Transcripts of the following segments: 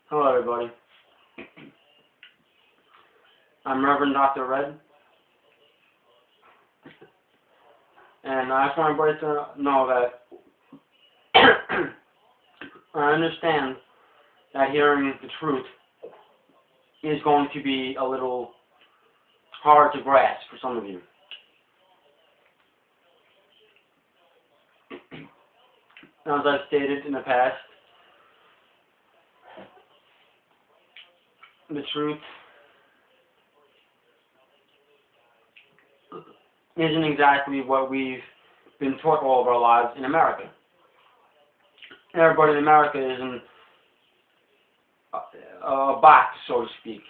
Hello, everybody. I'm Reverend Dr. Red, and I just want everybody to know that I understand that hearing the truth is going to be a little hard to grasp for some of you. As I've stated in the past, the truth isn't exactly what we've been taught all of our lives in America. Everybody in America is in a box, so to speak.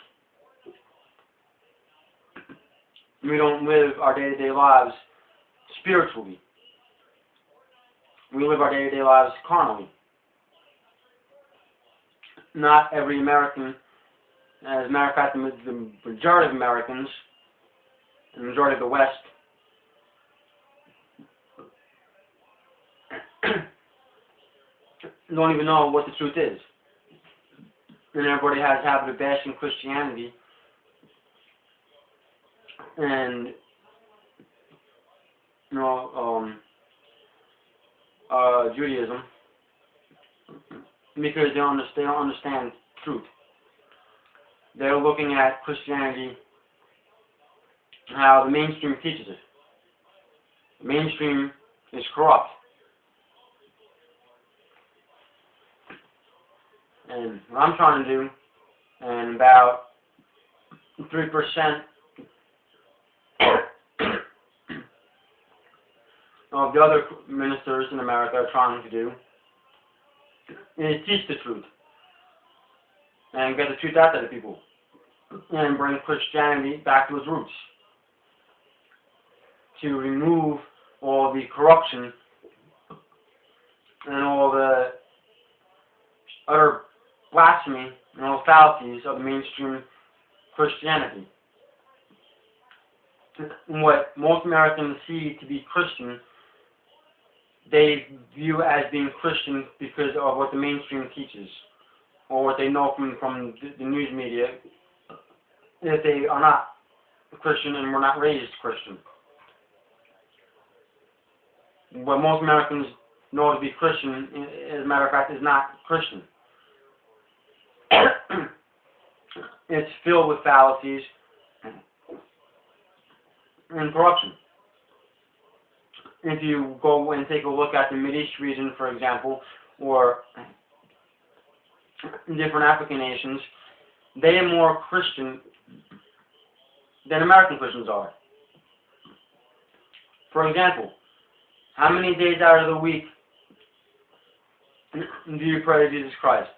We don't live our day-to-day lives spiritually. We live our day-to-day lives carnally. Not every American, as a matter of fact, the majority of Americans, and the majority of the West, don't even know what the truth is. And everybody has a habit of bashing Christianity and Judaism because they don't understand truth. They're looking at Christianity how the mainstream teaches it. The mainstream is corrupt. And what I'm trying to do, and about 3% of the other ministers in America are trying to do, is teach the truth. And get the truth out to the people. And bring Christianity back to its roots. To remove all the corruption and all the utter blasphemy and all the fallacies of the mainstream Christianity. What most Americans see to be Christian, they view as being Christian because of what the mainstream teaches, or what they know from the news media, that they are not Christian and were not raised Christian. What most Americans know to be Christian, as a matter of fact, is not Christian. It's filled with fallacies and corruption. If you go and take a look at the Mideast region, for example, or different African nations, they are more Christian than American Christians are. For example, how many days out of the week do you pray to Jesus Christ?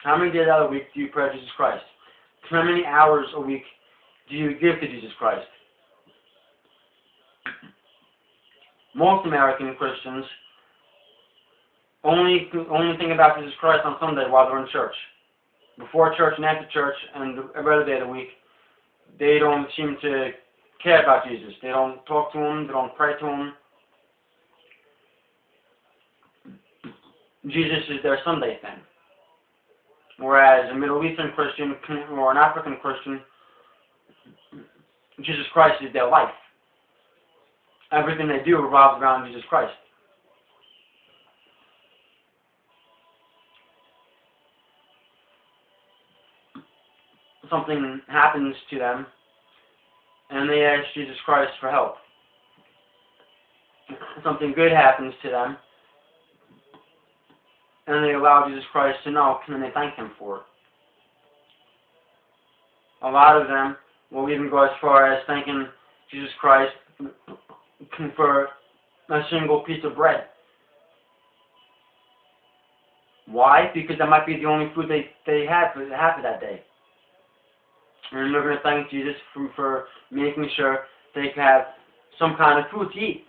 How many days out of the week do you pray to Jesus Christ? How many hours a week do you give to Jesus Christ? Most American Christians only think about Jesus Christ on Sunday while they're in church. Before church and after church and every other day of the week, they don't seem to care about Jesus. They don't talk to Him. They don't pray to Him. Jesus is their Sunday thing. Whereas a Middle Eastern Christian or an African Christian, Jesus Christ is their life. Everything they do revolves around Jesus Christ. Something happens to them, and they ask Jesus Christ for help. Something good happens to them, and they allow Jesus Christ to know, and they thank Him for it. A lot of them will even go as far as thanking Jesus Christ for a single piece of bread. Why? Because that might be the only food they have for that day. And they're going to thank Jesus for making sure they can have some kind of food to eat.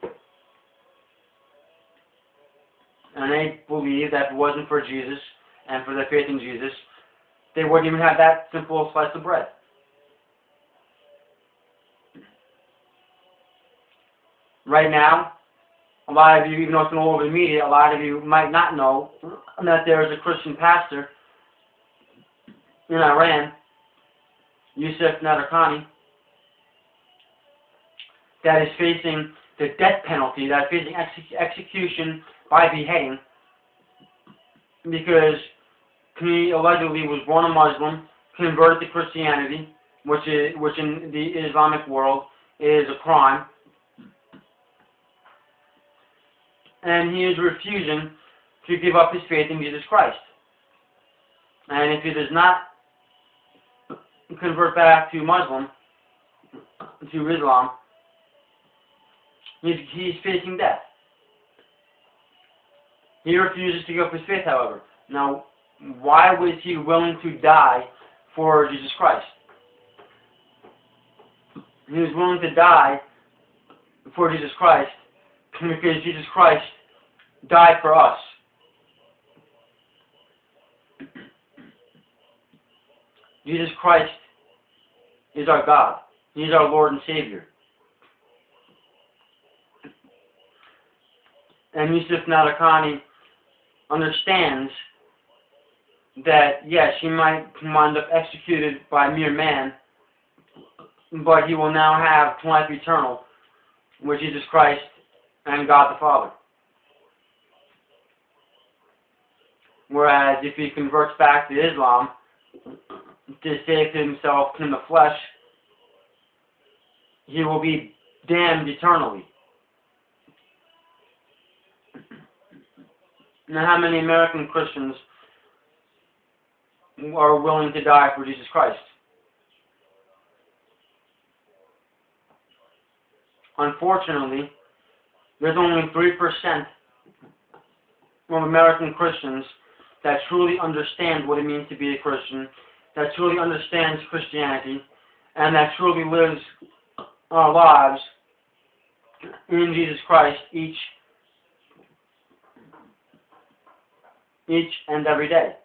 And they believe that if it wasn't for Jesus and for their faith in Jesus, they wouldn't even have that simple slice of bread. Right now, a lot of you, even though it's been all over the media, a lot of you might not know that there is a Christian pastor in Iran, Yusuf Nadarkhani, that is facing the death penalty, that is facing execution by beheading, because he allegedly was born a Muslim, converted to Christianity, which in the Islamic world is a crime, and he is refusing to give up his faith in Jesus Christ. And if he does not convert back to Islam, he's facing death. He refuses to give up his faith, however. Now, why was he willing to die for Jesus Christ? He was willing to die for Jesus Christ because Jesus Christ died for us. Jesus Christ is our God. He is our Lord and Savior. And Yusuf Nadarkhani understands that, yes, he might wind up executed by mere man, but he will now have life eternal with Jesus Christ and God the Father. Whereas if he converts back to Islam to save himself in the flesh, he will be damned eternally. Now, how many American Christians are willing to die for Jesus Christ? Unfortunately, there's only 3% of American Christians that truly understand what it means to be a Christian, that truly understands Christianity, and that truly lives our lives in Jesus Christ each and every day.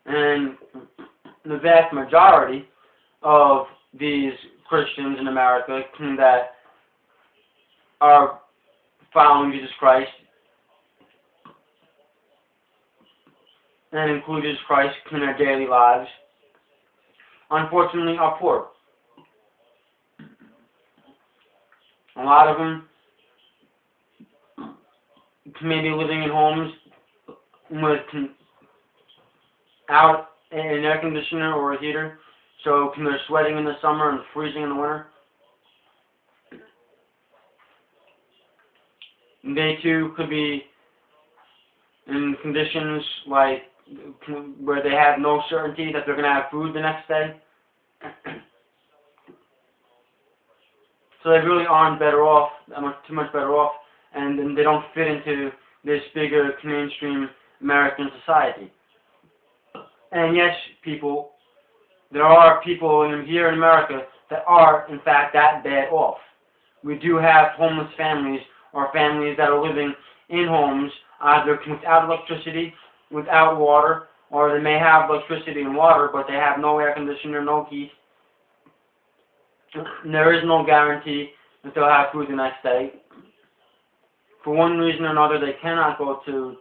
And the vast majority of these Christians in America that are following Jesus Christ and include Jesus Christ in their daily lives, unfortunately, are poor. A lot of them may be living in homes without an air conditioner or a heater, so they're sweating in the summer and freezing in the winter. They too could be in conditions like where they have no certainty that they're going to have food the next day. So they really aren't better off, too much better off, and they don't fit into this bigger mainstream American society. And yes, there are people here in America that are, in fact, that bad off. We do have homeless families or families that are living in homes either without electricity, without water, or they may have electricity and water, but they have no air conditioner, no heat. There is no guarantee that they'll have food the next day. For one reason or another, they cannot go to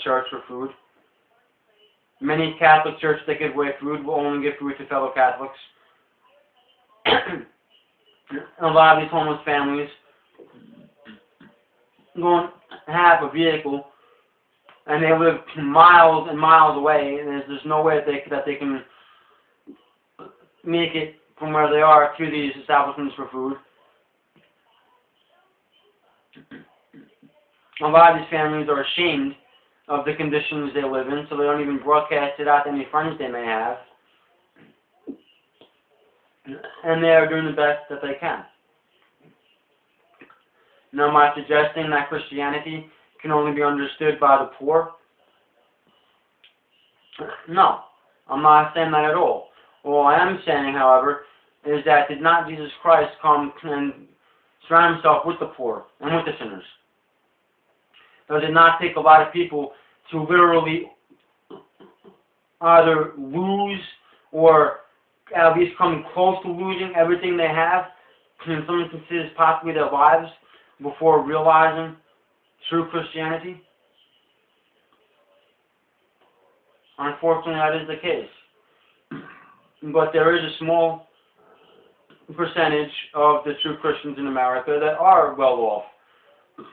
church for food. Many Catholic churches that give away food will only give food to fellow Catholics. A lot of these homeless families don't have a vehicle, and they live miles and miles away, and there's just no way that they can make it from where they are to these establishments for food. A lot of these families are ashamed of the conditions they live in, so they don't even broadcast it out to any friends they may have. And they are doing the best that they can. Now, am I suggesting that Christianity can only be understood by the poor? No, I'm not saying that at all. All I am saying, however, is that did not Jesus Christ come and surround himself with the poor and with the sinners? Does it not take a lot of people to literally either lose or at least come close to losing everything they have, in some instances possibly their lives, before realizing true Christianity? Unfortunately, that is the case. But there is a small percentage of the true Christians in America that are well off,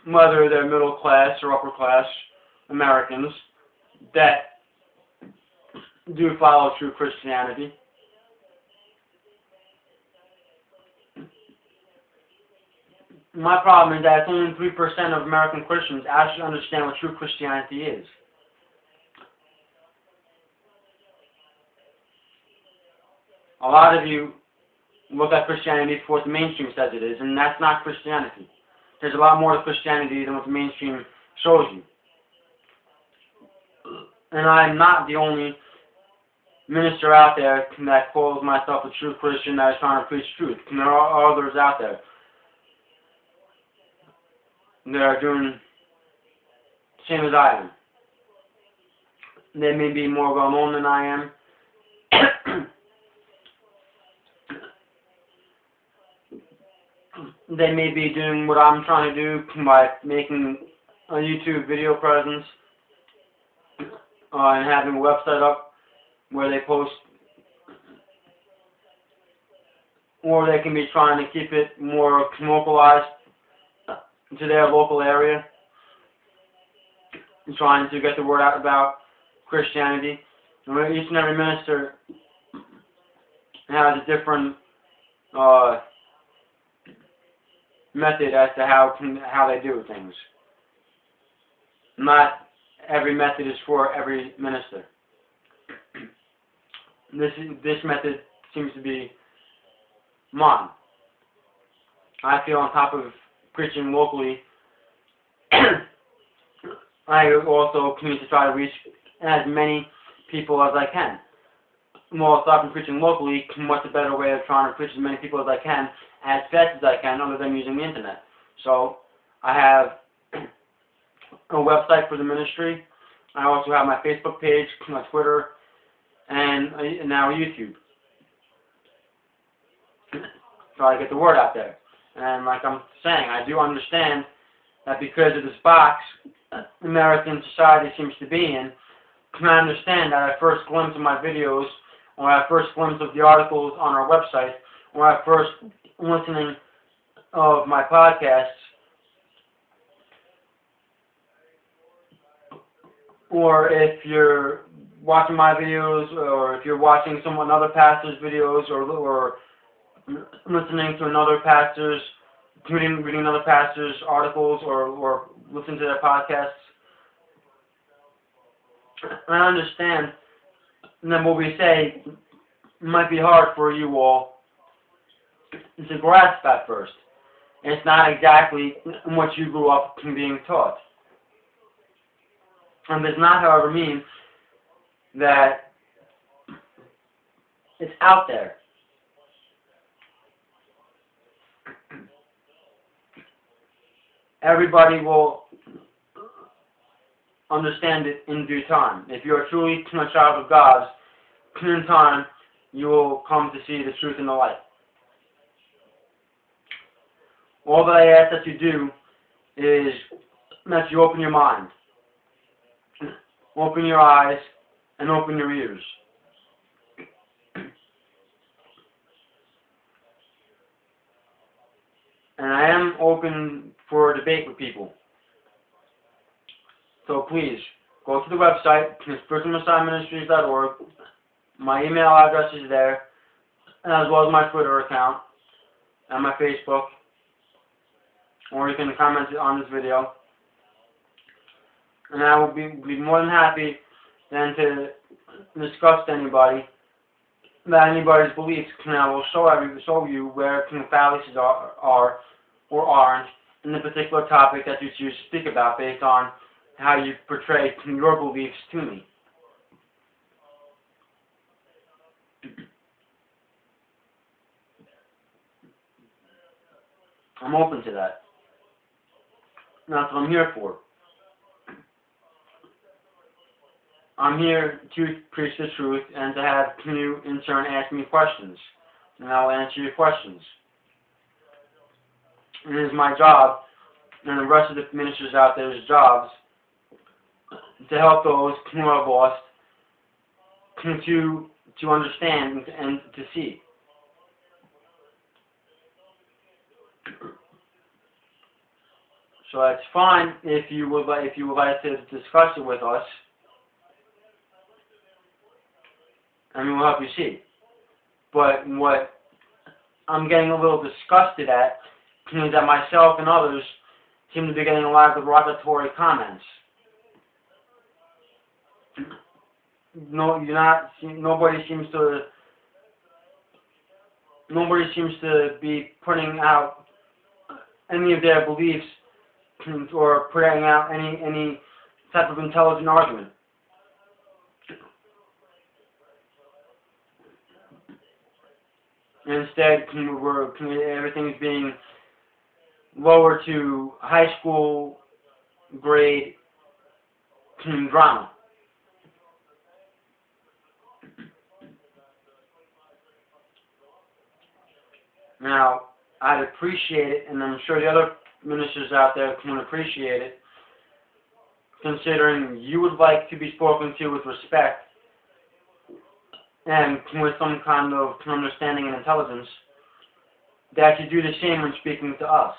whether they're middle class or upper class Americans that do follow true Christianity. My problem is that only 3% of American Christians actually understand what true Christianity is. A lot of you look at Christianity for what the mainstream says it is, and that's not Christianity. There's a lot more to Christianity than what the mainstream shows you. And I'm not the only minister out there that calls myself a true Christian that is trying to preach truth. And there are others out there that are doing the same as I am. They may be more well known than I am. They may be doing what I'm trying to do by making a YouTube video presence and having a website up where they post, or they can be trying to keep it more localized to their local area, and trying to get the word out about Christianity. And each and every minister has a different method as to how they do things. Not every method is for every minister. This method seems to be mine. I feel on top of preaching locally, I also continue to try to reach as many people as I can. Well, aside from preaching locally, what's a better way of trying to reach as many people as I can, as fast as I can, other than using the internet? So, I have a website for the ministry. I also have my Facebook page, my Twitter, and now YouTube. Try to get the word out there. And like I'm saying, I do understand that because of this box American society seems to be in, I understand that at first glimpse of my videos, or at first glimpse of the articles on our website, or at first listening of my podcasts, or if you're watching my videos, or if you're watching another pastor's videos, or listening to another pastor's, reading another pastor's articles, or listening to their podcasts, I understand that what we say might be hard for you all to grasp at first. And it's not exactly what you grew up being taught. And does not, however, mean that it's out there. Everybody will understand it in due time. If you are truly a child of God, in time you will come to see the truth and the light. All that I ask that you do is that you open your mind, open your eyes, and open your ears. And I am open for debate with people. So please, go to the website, spiritualmessiahministries.org. My email address is there, as well as my Twitter account, and my Facebook. Or you can comment on this video. And I will be more than happy then to discuss to anybody that anybody's beliefs, and I will show you where fallacies are or aren't in the particular topic that you choose to speak about based on how you portray your beliefs to me. I'm open to that. That's what I'm here for. I'm here to preach the truth and to have you in turn ask me questions, and I'll answer your questions. And it is my job, and the rest of the ministers out there's jobs, to help those who are lost to understand and to see. So that's fine if you would like to discuss it with us, and we'll help you see. But what I'm getting a little disgusted at is that myself and others seem to be getting a lot of derogatory comments. No, you're not. Nobody seems to be putting out any of their beliefs or putting out any type of intelligent argument. Instead, everything is being lowered to high school grade drama. Now, I'd appreciate it, and I'm sure the other ministers out there can appreciate it, considering you would like to be spoken to with respect and with some kind of understanding and intelligence, that you do the same when speaking to us.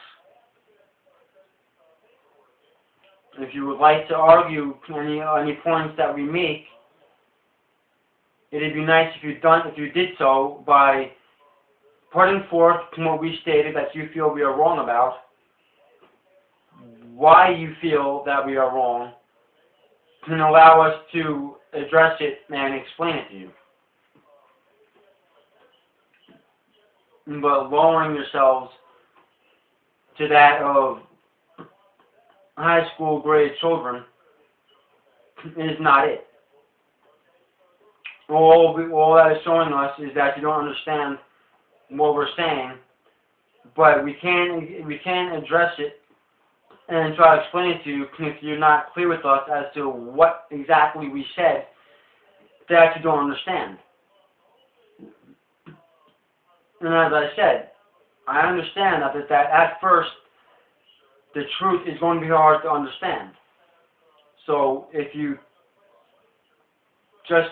If you would like to argue any points that we make, it'd be nice if you did so by putting forth what we stated that you feel we are wrong about, why you feel that we are wrong, and allow us to address it and explain it to you. But lowering yourselves to that of high school grade children is not it. All that is showing us is that you don't understand what we're saying, but we can address it and try to explain it to you if you're not clear with us as to what exactly we said that you don't understand. And as I said, I understand that at first the truth is going to be hard to understand. So if you just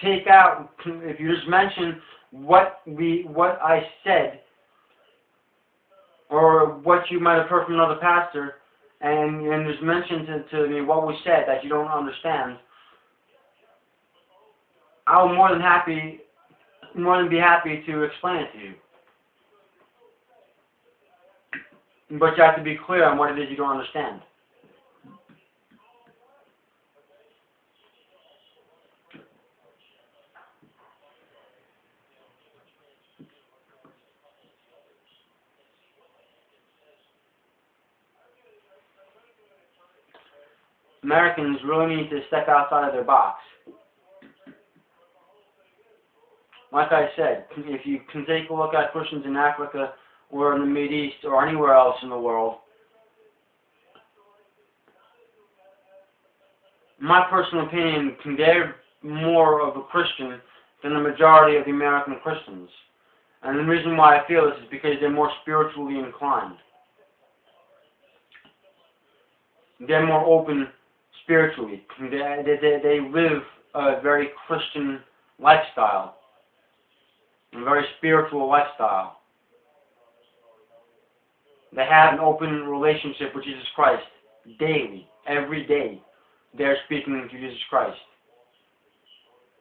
if you just mention what I said, or what you might have heard from another pastor, and just mention to me what was said that you don't understand, I'll more than be happy to explain it to you. But you have to be clear on what it is you don't understand. Americans really need to step outside of their box. Like I said, if you can take a look at Christians in Africa or in the Mideast or anywhere else in the world, my personal opinion, they're more of a Christian than the majority of the American Christians. And the reason why I feel this is because they're more spiritually inclined. They're more open spiritually. They live a very Christian lifestyle, a very spiritual lifestyle. They have an open relationship with Jesus Christ daily, every day. They're speaking to Jesus Christ.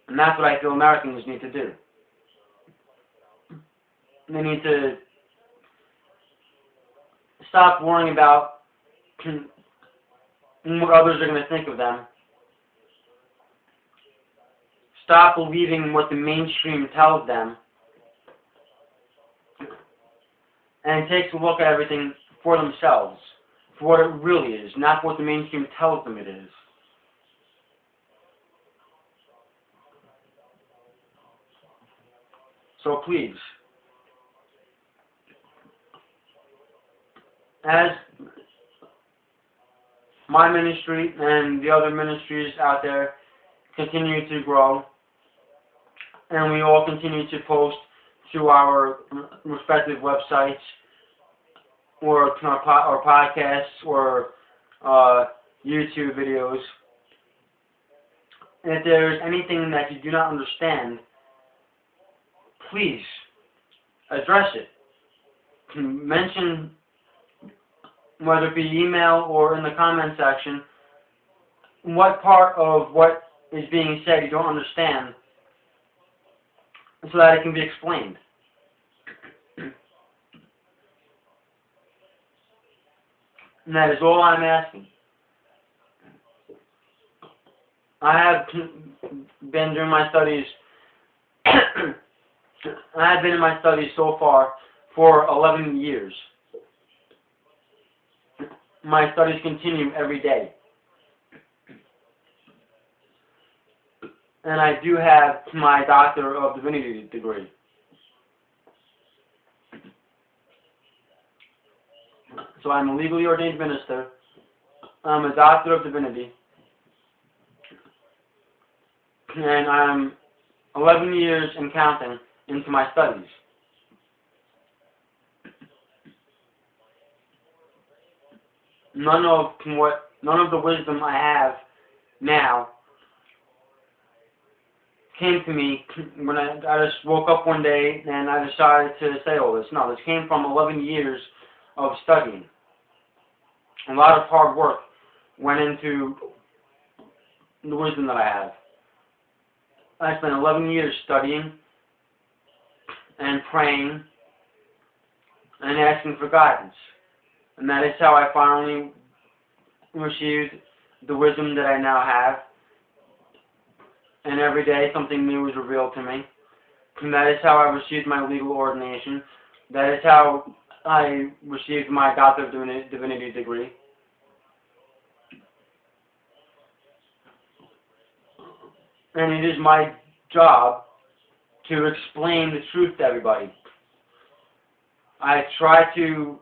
And that's what I feel Americans need to do. They need to stop worrying about what others are going to think of them. Stop believing what the mainstream tells them. And take a look at everything for themselves, for what it really is, not what the mainstream tells them it is. So please, as my ministry and the other ministries out there continue to grow, and we all continue to post to our respective websites, or our podcasts, or YouTube videos. And if there is anything that you do not understand, please address it. Mention, whether it be email or in the comment section, what part of what is being said you don't understand, so that it can be explained. And that is all I'm asking. I have been doing my studies, I have been in my studies so far for 11 years. My studies continue every day. And I do have my Doctor of Divinity degree. So I'm a legally ordained minister. I'm a Doctor of Divinity. And I'm 11 years and counting into my studies. None of the wisdom I have now came to me when I just woke up one day and I decided to say all this. No, this came from 11 years of studying. A lot of hard work went into the wisdom that I have. I spent 11 years studying and praying and asking for guidance. And that is how I finally received the wisdom that I now have. And every day something new is revealed to me. And that is how I received my legal ordination. That is how I received my Doctor of Divinity degree. And it is my job to explain the truth to everybody. I try to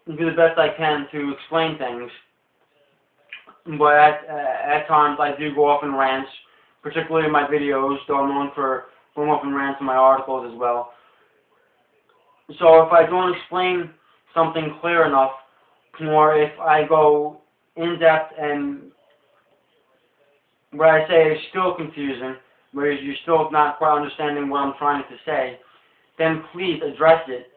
do the best I can to explain things, but at times I do go off in rants, particularly in my videos, though I'm known for going off in rants in my articles as well. So if I don't explain something clear enough, or if I go in depth and what I say is still confusing, whereas you're still not quite understanding what I'm trying to say, then please address it.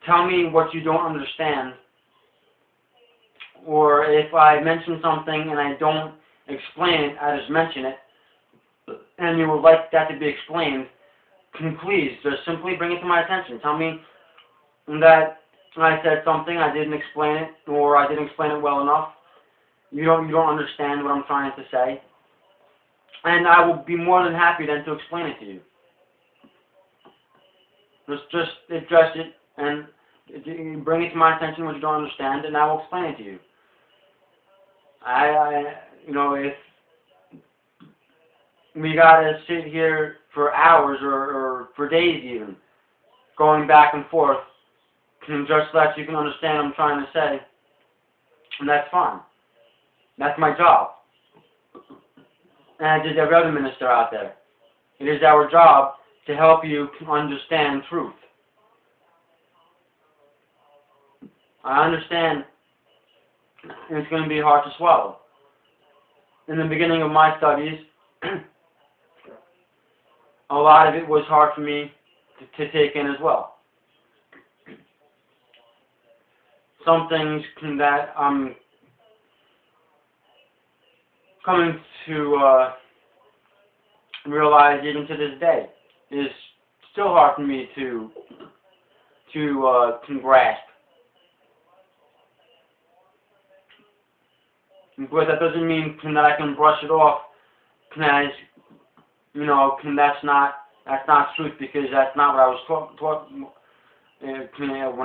Tell me what you don't understand. Or if I mention something and I don't explain it, I just mention it, and you would like that to be explained, please just simply bring it to my attention. Tell me that I said something, I didn't explain it, or I didn't explain it well enough. You don't understand what I'm trying to say. And I will be more than happy then to explain it to you. Just address it and bring it to my attention what you don't understand, and I will explain it to you. If we gotta sit here for hours or for days even, going back and forth, just so that you can understand what I'm trying to say, and that's fine. That's my job. And it is every other minister out there. It is our job to help you understand truth. I understand it's going to be hard to swallow. In the beginning of my studies, a lot of it was hard for me to take in as well. Some things that I'm coming to realize even to this day is still hard for me to grasp. But that doesn't mean that I can brush it off as, that's not truth, because that's not what I was taught when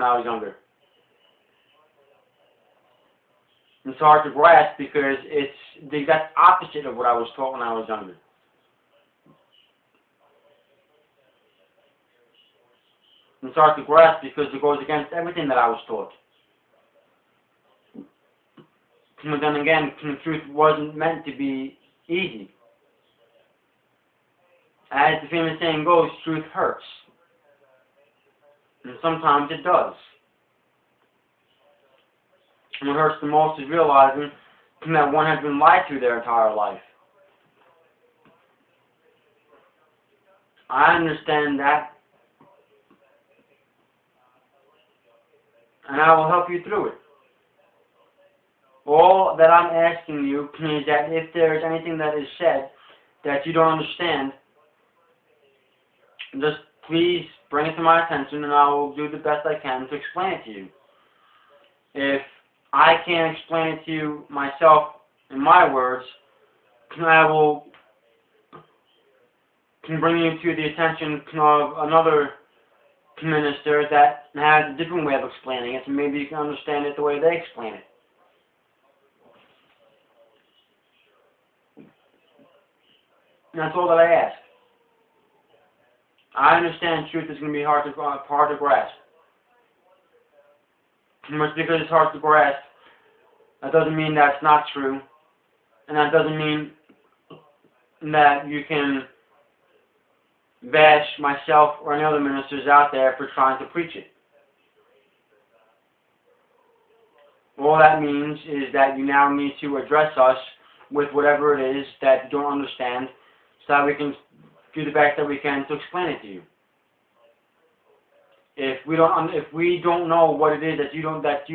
I was younger. It's hard to grasp because it's the exact opposite of what I was taught when I was younger. It's hard to grasp because it goes against everything that I was taught. But then again, the truth wasn't meant to be easy. As the famous saying goes, truth hurts. And sometimes it does. And what hurts the most is realizing that one has been lied to their entire life. I understand that, and I will help you through it. All that I'm asking you is that if there is anything that is said that you don't understand, just please bring it to my attention and I will do the best I can to explain it to you. If I can't explain it to you myself in my words, I will bring you to the attention of another minister that has a different way of explaining it, and maybe you can understand it the way they explain it. And that's all that I ask. I understand truth is going to be hard to grasp. And just because it's hard to grasp, that doesn't mean that's not true. And that doesn't mean that you can bash myself or any other ministers out there for trying to preach it. All that means is that you now need to address us with whatever it is that you don't understand, so that we can do the best that we can to explain it to you. If we don't know what it is that you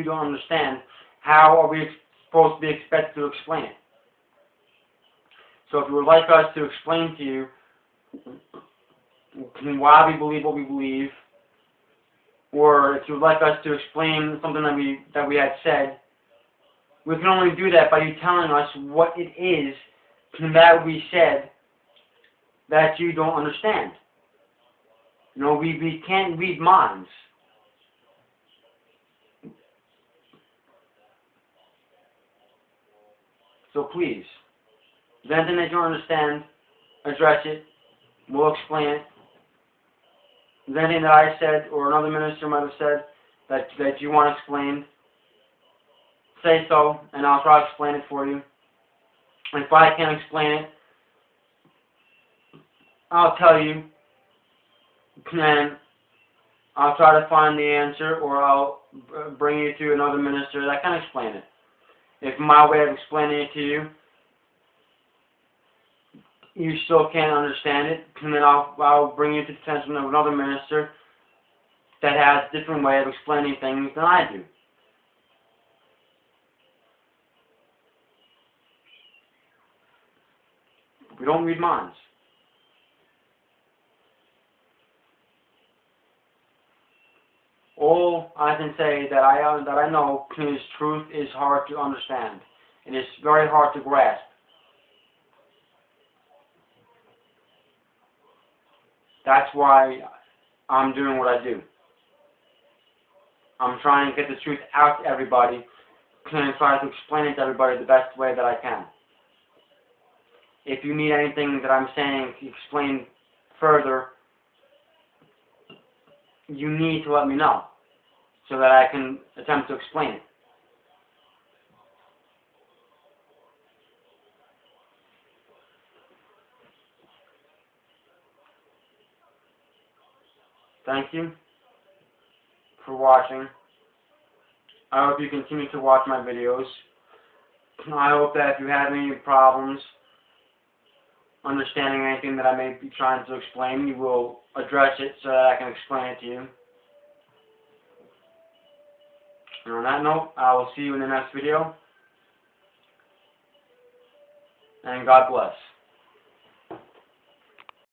don't understand, how are we supposed to be expected to explain it? So if you would like us to explain to you why we believe what we believe, or if you would like us to explain something that we had said, we can only do that by you telling us what it is that we said that you don't understand. You know, we can't read minds. So please, if there's anything that you don't understand, address it. We'll explain it. If there's anything that I said or another minister might have said that you want explained, say so, and I'll try to explain it for you. And if I can't explain it, I'll tell you, and I'll try to find the answer, or I'll bring you to another minister that can explain it. If my way of explaining it to you, you still can't understand it, and then I'll bring you to the attention of another minister that has a different way of explaining things than I do. We don't read minds. All I can say that I know is truth is hard to understand. It is very hard to grasp. That's why I'm doing what I do. I'm trying to get the truth out to everybody and try to explain it to everybody the best way that I can. If you need anything that I'm saying explained further, you need to let me know so that I can attempt to explain it. Thank you for watching. I hope you continue to watch my videos. I hope that if you have any problems understanding anything that I may be trying to explain, you will address it so that I can explain it to you. And on that note, I will see you in the next video. And God bless.